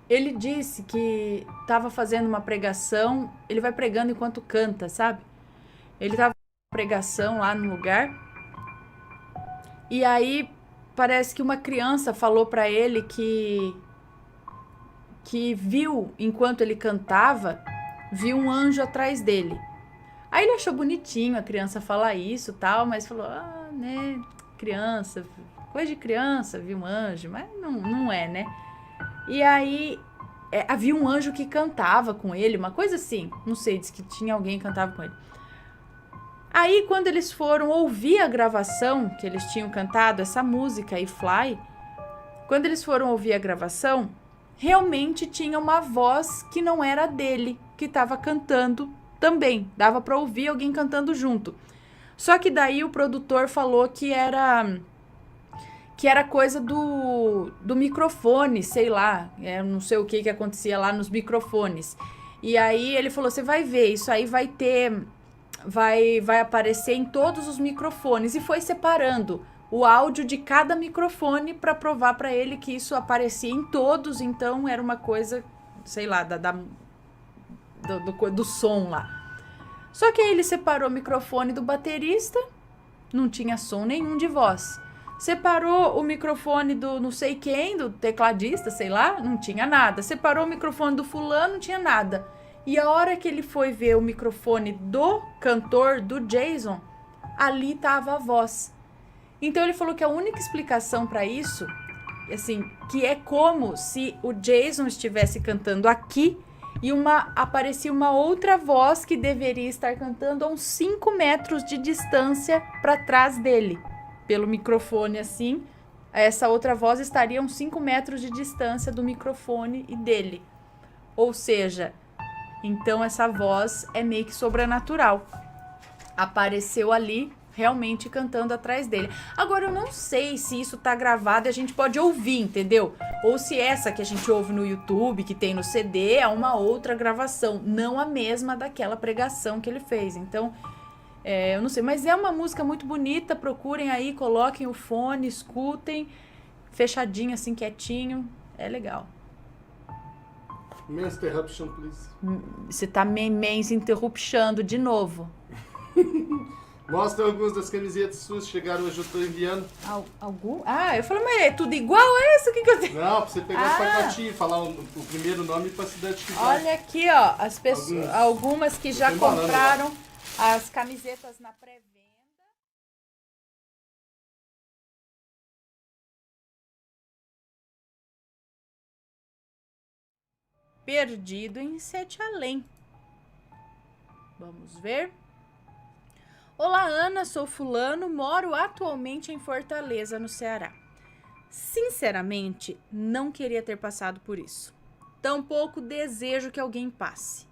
Ele disse que estava fazendo uma pregação, ele vai pregando enquanto canta, sabe? Ele estava fazendo uma pregação lá no lugar, e aí parece que uma criança falou para ele que viu, enquanto ele cantava, viu um anjo atrás dele. Aí ele achou bonitinho a criança falar isso e tal, mas falou, né, criança, coisa de criança, viu um anjo, mas não é, né? E aí havia um anjo que cantava com ele, uma coisa assim. Não sei, disse que tinha alguém que cantava com ele. Aí, quando eles foram ouvir a gravação, que eles tinham cantado essa música aí, Fly, quando eles foram ouvir a gravação, realmente tinha uma voz que não era dele, que estava cantando também. Dava para ouvir alguém cantando junto. Só que daí o produtor falou que era coisa do microfone, sei lá. Não sei o que acontecia lá nos microfones. E aí ele falou, você vai ver, isso aí vai ter... Vai aparecer em todos os microfones. E foi separando o áudio de cada microfone para provar para ele que isso aparecia em todos. Então era uma coisa, sei lá, do som lá. Só que aí ele separou o microfone do baterista, não tinha som nenhum de voz. Separou o microfone do não sei quem, do tecladista, sei lá, não tinha nada. Separou o microfone do fulano, não tinha nada. E a hora que ele foi ver o microfone do cantor, do Jason, ali estava a voz. Então ele falou que a única explicação para isso, assim, que é como se o Jason estivesse cantando aqui e aparecia uma outra voz que deveria estar cantando a uns 5 metros de distância para trás dele. Pelo microfone assim, essa outra voz estaria a uns 5 metros de distância do microfone e dele. Ou seja... Então, essa voz é meio que sobrenatural. Apareceu ali, realmente cantando atrás dele. Agora, eu não sei se isso tá gravado e a gente pode ouvir, entendeu? Ou se essa que a gente ouve no YouTube, que tem no CD, é uma outra gravação. Não a mesma daquela pregação que ele fez. Então, eu não sei. Mas é uma música muito bonita. Procurem aí, coloquem o fone, escutem. Fechadinho, assim, quietinho. É legal. Men's interruption, please. Você tá me interruptando de novo. Mostra algumas das camisetas suas, chegaram hoje, eu tô enviando. Algum? Ah, eu falei, mas é tudo igual a isso? O que eu tenho? Não, pra você pegar o pacotinho e falar o primeiro nome pra cidade que vai. Olha aqui, ó, as pessoas, algumas que já compraram as camisetas na pré-venda. Perdido em Sete Além. Vamos ver. Olá, Ana, sou fulano, moro atualmente em Fortaleza, no Ceará. Sinceramente, não queria ter passado por isso. Tampouco desejo que alguém passe.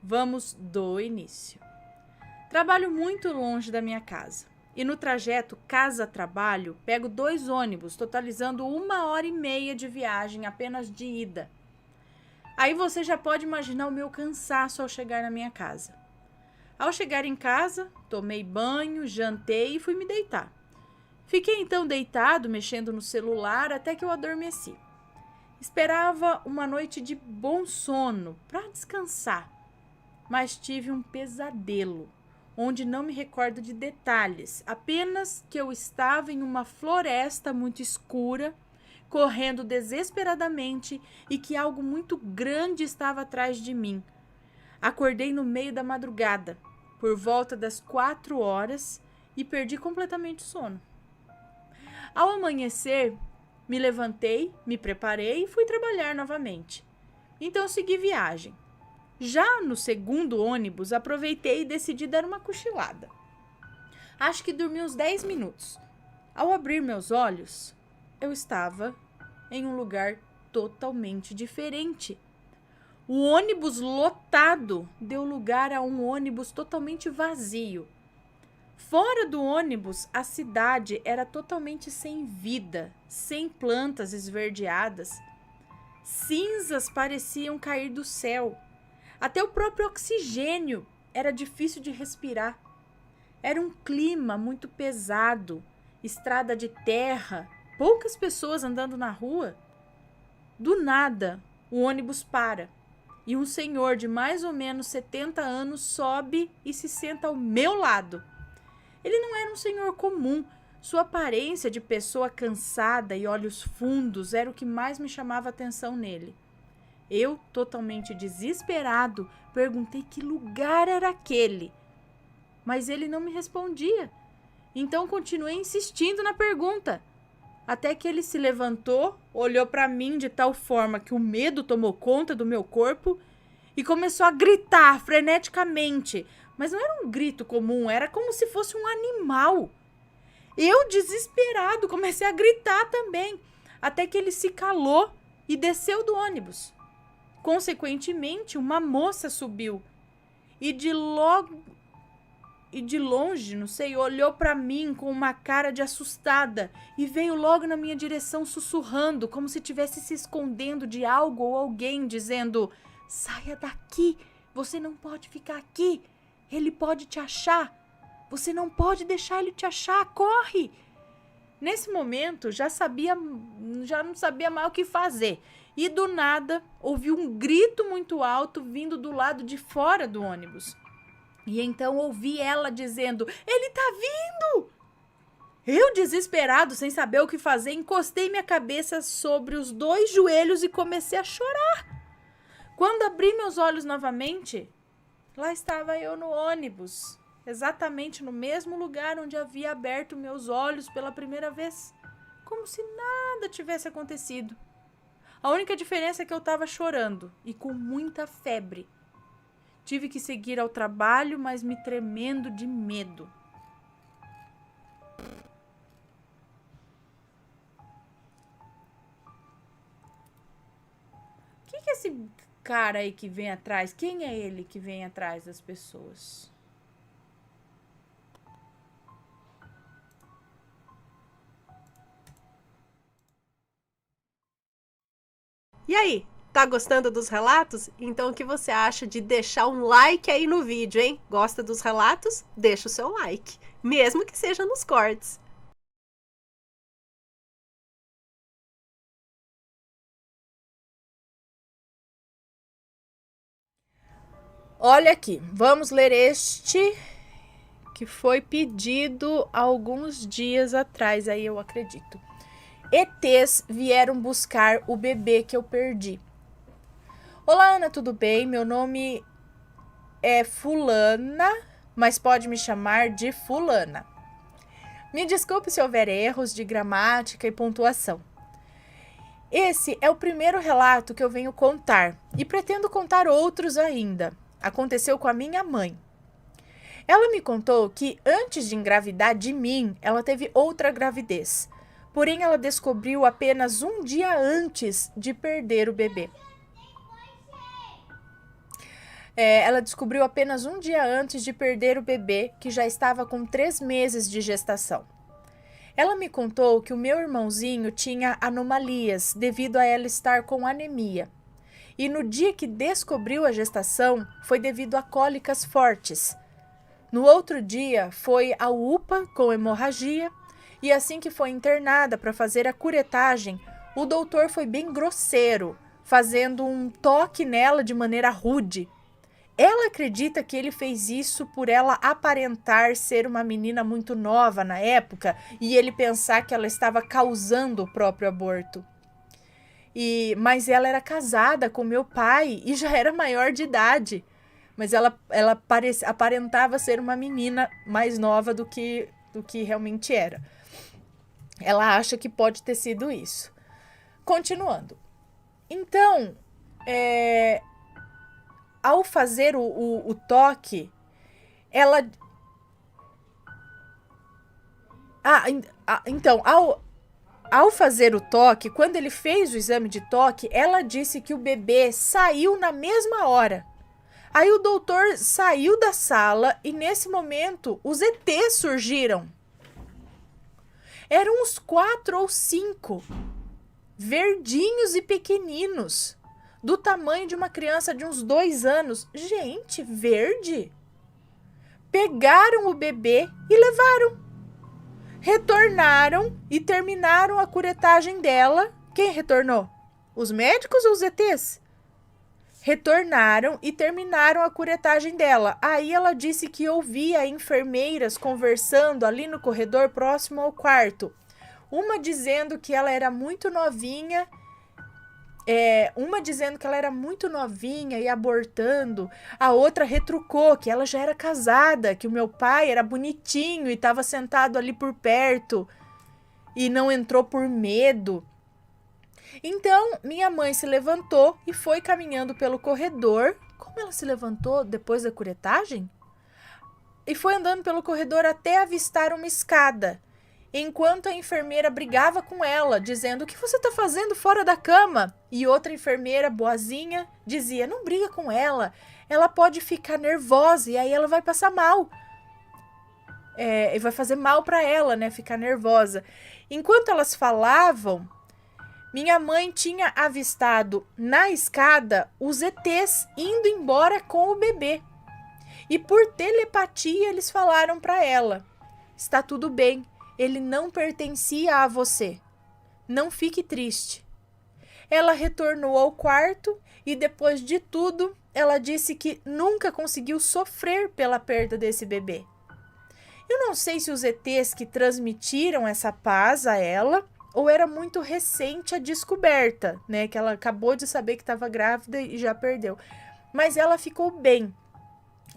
Vamos do início. Trabalho muito longe da minha casa. E no trajeto casa-trabalho, pego 2 ônibus, totalizando 1h30 de viagem apenas de ida. Aí você já pode imaginar o meu cansaço ao chegar na minha casa. Ao chegar em casa, tomei banho, jantei e fui me deitar. Fiquei então deitado, mexendo no celular, até que eu adormeci. Esperava uma noite de bom sono, para descansar. Mas tive um pesadelo, onde não me recordo de detalhes, apenas que eu estava em uma floresta muito escura, correndo desesperadamente e que algo muito grande estava atrás de mim. Acordei no meio da madrugada, por volta das 4 horas, e perdi completamente o sono. Ao amanhecer, me levantei, me preparei e fui trabalhar novamente. Então segui viagem. Já no segundo ônibus, aproveitei e decidi dar uma cochilada. Acho que dormi uns 10 minutos. Ao abrir meus olhos, eu estava em um lugar totalmente diferente. O ônibus lotado deu lugar a um ônibus totalmente vazio. Fora do ônibus, a cidade era totalmente sem vida, sem plantas esverdeadas. Cinzas pareciam cair do céu. Até o próprio oxigênio era difícil de respirar. Era um clima muito pesado, estrada de terra, poucas pessoas andando na rua. Do nada, o ônibus para e um senhor de mais ou menos 70 anos sobe e se senta ao meu lado. Ele não era um senhor comum. Sua aparência de pessoa cansada e olhos fundos era o que mais me chamava a atenção nele. Eu, totalmente desesperado, perguntei que lugar era aquele. Mas ele não me respondia. Então continuei insistindo na pergunta. até que ele se levantou, olhou para mim de tal forma que o medo tomou conta do meu corpo e começou a gritar freneticamente. Mas não era um grito comum, era como se fosse um animal. Eu, desesperado, comecei a gritar também, até que ele se calou e desceu do ônibus. Consequentemente, uma moça subiu e de longe, não sei, olhou para mim com uma cara de assustada e veio logo na minha direção sussurrando, como se estivesse se escondendo de algo ou alguém, dizendo: saia daqui, você não pode ficar aqui, ele pode te achar, você não pode deixar ele te achar, corre! Nesse momento, já não sabia mais o que fazer. E do nada, ouvi um grito muito alto vindo do lado de fora do ônibus. E então ouvi ela dizendo: ele tá vindo! Eu, desesperado, sem saber o que fazer, encostei minha cabeça sobre os 2 joelhos e comecei a chorar. Quando abri meus olhos novamente, lá estava eu no ônibus, exatamente no mesmo lugar onde havia aberto meus olhos pela primeira vez, como se nada tivesse acontecido. A única diferença é que eu estava chorando e com muita febre. Tive que seguir ao trabalho, mas me tremendo de medo. O que é esse cara aí que vem atrás? Quem é ele que vem atrás das pessoas? E aí, tá gostando dos relatos? Então o que você acha de deixar um like aí no vídeo, hein? Gosta dos relatos? Deixa o seu like, mesmo que seja nos cortes. Olha aqui, vamos ler este que foi pedido há alguns dias atrás, aí eu acredito. ETs vieram buscar o bebê que eu perdi. Olá, Ana, tudo bem? Meu nome é Fulana, mas pode me chamar de Fulana. Me desculpe se houver erros de gramática e pontuação. Esse é o primeiro relato que eu venho contar e pretendo contar outros ainda. Aconteceu com a minha mãe. Ela me contou que antes de engravidar de mim, ela teve outra gravidez. Porém, ela descobriu apenas um dia antes de perder o bebê. Ela descobriu apenas um dia antes de perder o bebê, que já estava com 3 meses de gestação. Ela me contou que o meu irmãozinho tinha anomalias devido a ela estar com anemia. E no dia que descobriu a gestação, foi devido a cólicas fortes. No outro dia, foi ao UPA com hemorragia. E assim que foi internada para fazer a curetagem, o doutor foi bem grosseiro, fazendo um toque nela de maneira rude. Ela acredita que ele fez isso por ela aparentar ser uma menina muito nova na época e ele pensar que ela estava causando o próprio aborto. Mas ela era casada com meu pai e já era maior de idade. Mas ela aparentava ser uma menina mais nova do que realmente era. Ela acha que pode ter sido isso. Continuando. Então, ao fazer o toque, ela... Então, ao fazer o toque, quando ele fez o exame de toque, ela disse que o bebê saiu na mesma hora. Aí o doutor saiu da sala e nesse momento os ETs surgiram. Eram uns 4 ou 5, verdinhos e pequeninos, do tamanho de uma criança de uns 2 anos. Gente, verde. Pegaram o bebê e levaram. Retornaram e terminaram a curetagem dela. Quem retornou? Os médicos ou os ETs? Retornaram e terminaram a curetagem dela. Aí ela disse que ouvia enfermeiras conversando ali no corredor próximo ao quarto. Uma dizendo que ela era muito novinha, e abortando. A outra retrucou que ela já era casada, que o meu pai era bonitinho e estava sentado ali por perto. e não entrou por medo. Então, minha mãe se levantou e foi caminhando pelo corredor. Como ela se levantou depois da curetagem? E foi andando pelo corredor até avistar uma escada, enquanto a enfermeira brigava com ela, dizendo: o que você está fazendo fora da cama? E outra enfermeira, boazinha, dizia: não briga com ela pode ficar nervosa e aí ela vai passar mal. E vai fazer mal para ela, né, ficar nervosa. Enquanto elas falavam, minha mãe tinha avistado na escada os ETs indo embora com o bebê. E por telepatia eles falaram para ela: está tudo bem, ele não pertencia a você. Não fique triste. Ela retornou ao quarto e depois de tudo, ela disse que nunca conseguiu sofrer pela perda desse bebê. Eu não sei se os ETs que transmitiram essa paz a ela ou era muito recente a descoberta, né? Que ela acabou de saber que estava grávida e já perdeu. Mas ela ficou bem.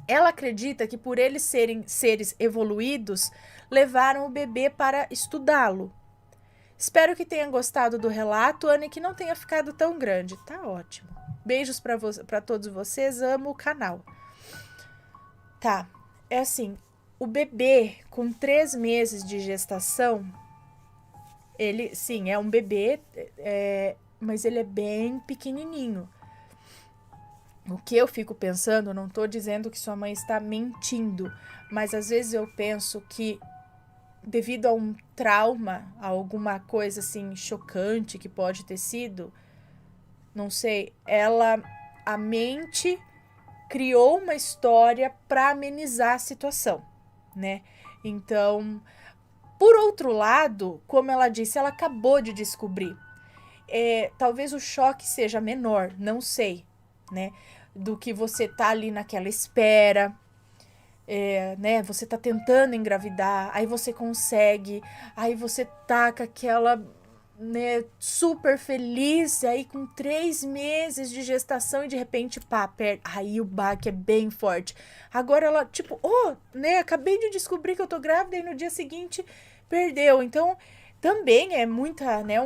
Ela acredita que por eles serem seres evoluídos, levaram o bebê para estudá-lo. Espero que tenha gostado do relato, Ana, e que não tenha ficado tão grande. Tá ótimo. Beijos para todos vocês, amo o canal. Tá, é assim, o bebê com 3 meses de gestação, ele, sim, é um bebê, mas ele é bem pequenininho. O que eu fico pensando, não tô dizendo que sua mãe está mentindo, mas às vezes eu penso que devido a um trauma, a alguma coisa assim chocante que pode ter sido, não sei, a mente criou uma história para amenizar a situação, né? Então, por outro lado, como ela disse, ela acabou de descobrir. Talvez o choque seja menor, não sei, né? Do que você tá ali naquela espera, né? Você tá tentando engravidar, aí você consegue, aí você tá com aquela, né, super feliz, aí com 3 meses de gestação e de repente, pá, perde. Aí o baque é bem forte. Agora ela, tipo, né, acabei de descobrir que eu tô grávida e no dia seguinte perdeu. Então, também é muita, né,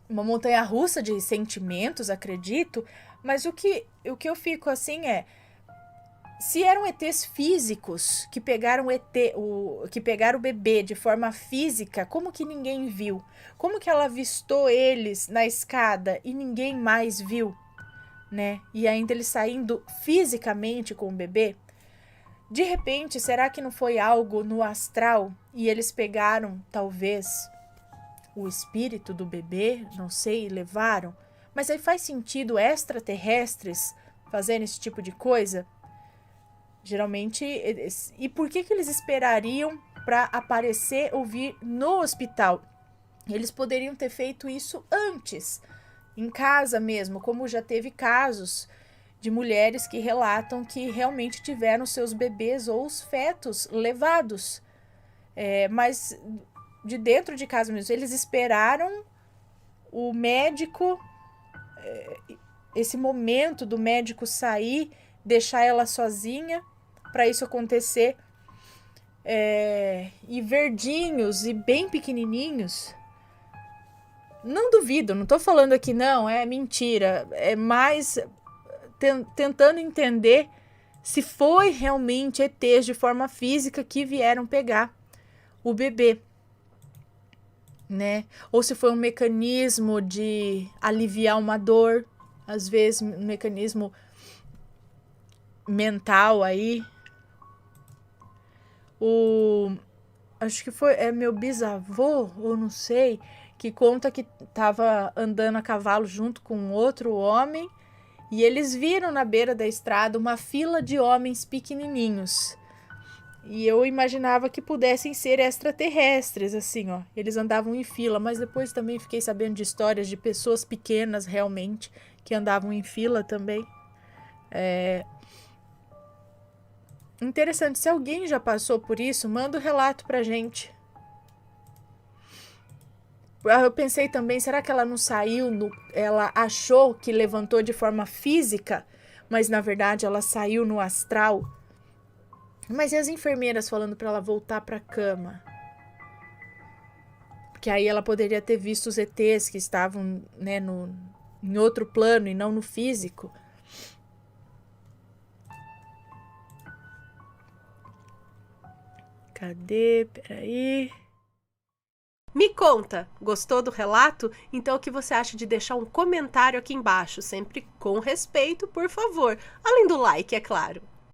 uma montanha-russa de sentimentos, acredito, mas o que eu fico assim se eram ETs físicos que pegaram o bebê de forma física, como que ninguém viu? Como que ela avistou eles na escada e ninguém mais viu, né? E ainda eles saindo fisicamente com o bebê? De repente, será que não foi algo no astral e eles pegaram, talvez, o espírito do bebê, não sei, levaram? Mas aí faz sentido extraterrestres fazerem esse tipo de coisa? Geralmente, e por que eles esperariam para aparecer ou vir no hospital? Eles poderiam ter feito isso antes, em casa mesmo, como já teve casos de mulheres que relatam que realmente tiveram seus bebês ou os fetos levados. Mas de dentro de casa mesmo, eles esperaram o médico, esse momento do médico sair, deixar ela sozinha para isso acontecer, e verdinhos e bem pequenininhos. Não duvido, não tô falando aqui não, é mentira, é mais tentando entender se foi realmente ETs de forma física que vieram pegar o bebê, né? Ou se foi um mecanismo de aliviar uma dor, às vezes um mecanismo mental aí. Acho que foi meu bisavô, ou não sei, que conta que estava andando a cavalo junto com outro homem e eles viram na beira da estrada uma fila de homens pequenininhos. E eu imaginava que pudessem ser extraterrestres, assim, ó. Eles andavam em fila, mas depois também fiquei sabendo de histórias de pessoas pequenas, realmente, que andavam em fila também. Interessante, se alguém já passou por isso, manda o relato pra gente. Eu pensei também, será que ela não saiu, ela achou que levantou de forma física, mas na verdade ela saiu no astral? Mas e as enfermeiras falando pra ela voltar pra cama? Porque aí ela poderia ter visto os ETs que estavam, né, em outro plano e não no físico. Cadê? Peraí. Me conta, gostou do relato? Então o que você acha de deixar um comentário aqui embaixo, sempre com respeito, por favor. Além do like, é claro.